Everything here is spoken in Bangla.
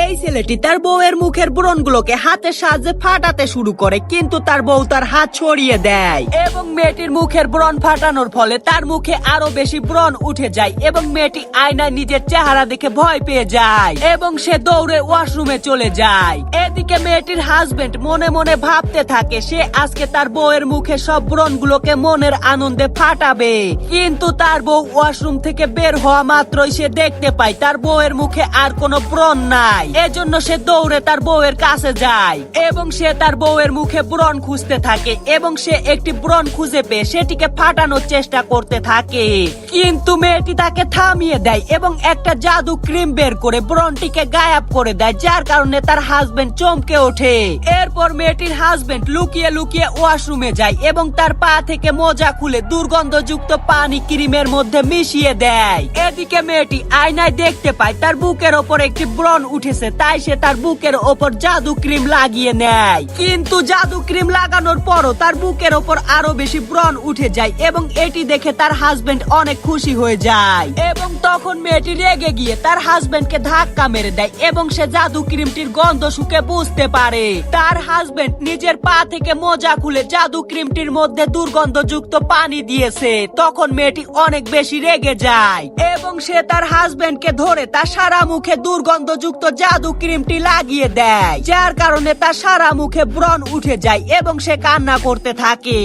এই ছেলেটি তার বউয়ের মুখের ব্রণগুলোকে হাতের সাহায্যে ফাটাতে শুরু করে, কিন্তু তার বউ তার হাত ছড়িয়ে দেয় এবং মেয়েটির মুখের ব্রণ ফাটানোর ফলে তার মুখে আরো বেশি ব্রণ উঠে যায় এবং মেয়েটি আয়নায় নিজের চেহারা দেখে ভয় পেয়ে যায় এবং সে দৌড়ে ওয়াশরুমে চলে যায়। এদিকে মেয়েটির হাজবেন্ড মনে মনে ভাবতে থাকে সে আজকে তার বউয়ের মুখে সব ব্রণগুলোকে মনের আনন্দে ফাটাবে, কিন্তু তার বউ ওয়াশরুম থেকে বের হওয়া মাত্রই সে দেখতে পায় তার বউয়ের মুখে আর কোনো ব্রণ নাই। এজন্য সে দৌড়ে তার বউয়ের কাছে যায় এবং সে তার বউয়ের মুখে ব্রণ খুঁজতে থাকে এবং সে একটি ব্রণ খুঁজে পেয়ে সেটিকে ফাটানোর চেষ্টা করতে থাকে, কিন্তু মেয়েটি তাকে থামিয়ে দেয় এবং একটা জাদু ক্রিম বের করে ব্রণটিকে গায়েব করে দেয়, যার কারণে তার হাজবেন্ড চমকে ওঠে। এরপর মেয়েটির হাজবেন্ড লুকিয়ে লুকিয়ে ওয়াশরুমে যায় এবং তার পা থেকে মোজা খুলে দুর্গন্ধযুক্ত পানি ক্রিমের মধ্যে মিশিয়ে দেয়। এদিকে মেয়েটি আয়নায় দেখতে পায় তার বুকের ওপর একটি ব্রণ উঠেছে, তাই সে তার বুকের ওপর জাদু ক্রিম লাগিয়ে নেয়, কিন্তু জাদু ক্রিম লাগানোর পরও তার বুকের ওপর আরো বেশি ব্রণ উঠে যায় এবং এটি দেখে তার হাজবেন্ড অনেক খুশি হয়ে যায় এবং তখন মেয়েটি রেগে গিয়ে তার হাজবেন্ডকে ধাক্কা মেরে দেয় এবং সে জাদু ক্রিমটির গন্ধ শুকে বুঝতে পারে তার হাজবেন্ড নিজের পা থেকে মোজা খুলে জাদু ক্রিমটির মধ্যে দুর্গন্ধযুক্ত পানি দিয়েছে। তখন মেয়েটি অনেক বেশি রেগে যায় এবং সে তার হাজবেন্ডকে ধরে তার সারা মুখে দুর্গন্ধযুক্ত জাদু ক্রিমটি লাগিয়ে দেয়, যার কারণে তার সারা মুখে ব্রণ উঠে যায় এবং সে কান্না করতে থাকে।